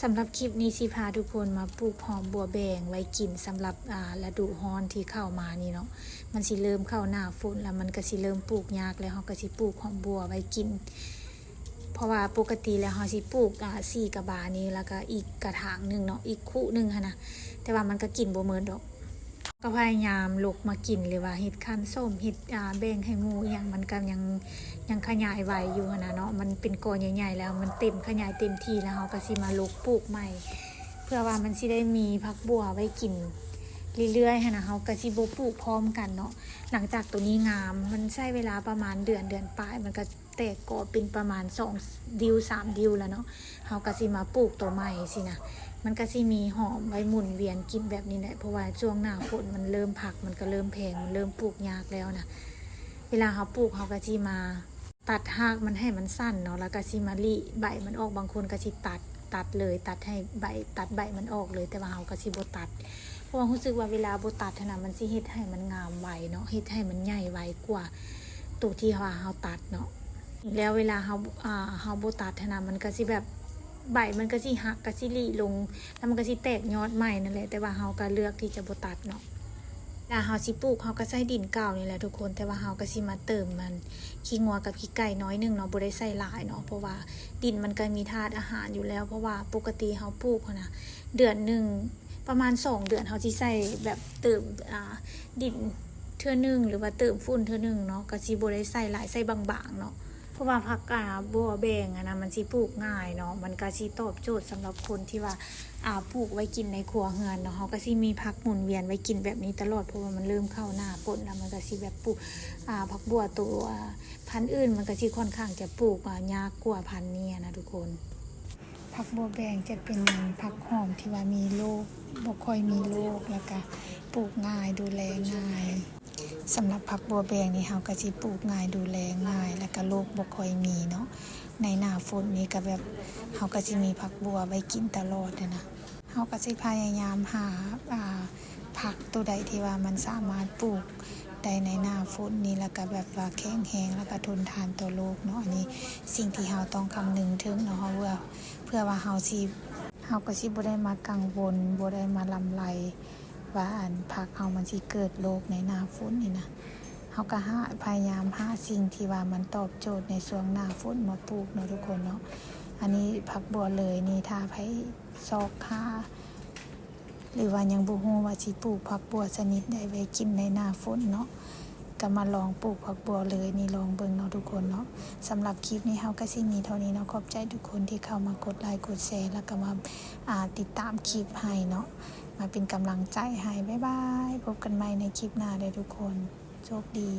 ำหรับคลิปนี้สิพาทุกคนมาปลูกหอมบัวแบงไว้กินสำหรับฤดูร้อนที่เข้ามานี่เนาะมันสิเริ่มเข้าหน้าฝนแล้วมันก็สิเริ่มปลูกยากแล้วเฮาก็สิปลูกหอมบัวไว้กินเพราะว่าปกติแล้วเฮาสิปลูก4 กระบานี้แล้วก็อีกกระถางนึงเนาะอีกคู่นึงหั่นนะแต่ว่ามันก็กินบ่เหมือนดอกก็พยายามลุกมากินเลยว่าเฮ็ดคั้นส้มเฮ็ดแบ่งให้หมู่อหยังมันก็ยังขยายไว้อยู่หั่นน่ะเนาะมันเป็นกอใหญ่ๆแล้วมันเต็มขยายเต็มที่แล้วเฮาก็สิมาลุกปลูกใหม่เพื่อว่ามันสิได้มีผักบัวไว้กินเรื่อยๆหั่นน่ะเฮาก็สิบ่ปลูกพร้อมกันเนาะหลังจากตัวนี้งามมันใช้เวลาประมาณเดือนปลายมันก็แตกกอเป็นประมาณ2 ดิว 3 ดิวแล้วเนาะเฮาก็สิมาปลูกตัวใหม่สินะมันก็สิมีหอมไว้หมุนเวียนกินแบบนี้แหละเพราะว่าช่วงหน้าฝนมันเริ่มผักมันก็เริ่มแพงมันเริ่มปลูกยากแล้วนะเวลาเขาปลูกเขาก็สิมาตัดรากมันให้มันสั้นเนาะแล้วก็สิมาลิใบมันออกบางคนก็สิตัดเลยตัดให้ตัดใบมันออกเลยแต่ว่าเขาก็สิบ่ตัดเพราะว่ารู้สึกว่าเวลาบ่ตัดนะมันสิเฮ็ดให้มันงามไวเนาะเฮ็ดให้มันใหญ่ไวกว่าตัวที่ว่าเขาตัดเนาะแล้วเวลาเขาบ่ตัดนะมันก็สิแบบใบมันก็สิหักก็สิหลีลงแล้วมันก็สิแตกยอดใหม่นั่นแหละแต่ว่าเฮาก็เลือกที่จะบ่ตัดเนาะแล้วเฮาสิปลูกเฮาก็ใส่ดินเก่านี่แหละทุกคนแต่ว่าเฮาก็สิมาเติมมันขี้งัวกับขี้ไก่น้อยนึงเนาะบ่ได้ใส่หลายเนาะเพราะว่าดินมันก็มีธาตุอาหารอยู่แล้วเพราะว่าปกติเฮาปลูกนะเดือนนึงประมาณ2 เดือนเฮาสิใส่แบบเติมดินเทื่อนึงหรือว่าเติมฝุ่นเทื่อนึงเนาะก็สิบ่ได้ใส่หลายใส่บางๆเนาะเพราะว่าผักบัวแบงนะมันสิปลูกง่ายเนาะมันก็สิตอบโจทย์สำหรับคนที่ว่าปลูกไว้กินในครัวเรือนเนาะเขาก็สิมีผักหมุนเวียนไว้กินแบบนี้ตลอดเพราะว่ามันเริ่มเข้าหน้าฝนแล้วมันก็สิแบบปลูกผักบัวตัวพันธุ์อื่นมันก็สิค่อนข้างจะปลูกยากกว่าพันธุ์นี้นะทุกคนผักบัวแบงจะเป็นผักหอมที่ว่ามีโรคบ่ค่อยมีโรคแล้วก็ปลูกง่ายดูแลง่ายสำหรับผักบัวแบงนี่เฮาก็สิปลูกง่ายดูแลง่ายแล้วก็โรคบ่ค่อยมีเนาะในหน้าฝนนี่ก็แบบเฮาก็สิมีผักบัวไว้กินตลอดนะเฮาก็สิพยายามหาผักตัวใดที่ว่ามันสามารถปลูกได้ในหน้าฝนนี่แล้วก็แบบว่าแข็งแรงแล้วก็ทนทานต่อโรคเนาะอันนี้สิ่งที่เฮาต้องคำนึงถึงเนาะเพื่อว่าเฮาก็สิบ่ได้มากังวลบ่ได้มาลำไรว่าผักเฮามันสิเกิดโรคในหน้าฝนนี่นะเฮาก็พยายามหาสิ่งที่ว่ามันตอบโจทย์ในช่วงหน้าฝนมาปลูกเนาะทุกคนเนาะอันนี้ผักบัวเลยนี่ถ้าไผซอกหาหรือว่ายังบ่ฮู้ว่าสิปลูกผักบัวชนิดใดไว้กินในหน้าฝนเนาะก็มาลองปลูกผักบัวเลยนี่ลองเบิ่งเนาะทุกคนเนาะสำหรับคลิปนี้เฮาก็สิมีเท่านี้เนาะขอบใจทุกคนที่เข้ามากดไลค์กดแชร์แล้วก็มาติดตามคลิปให้เนาะมาเป็นกำลังใจให้บ๊ายบายพบกันใหม่ในคลิปหน้าเลยทุกคนโชคดี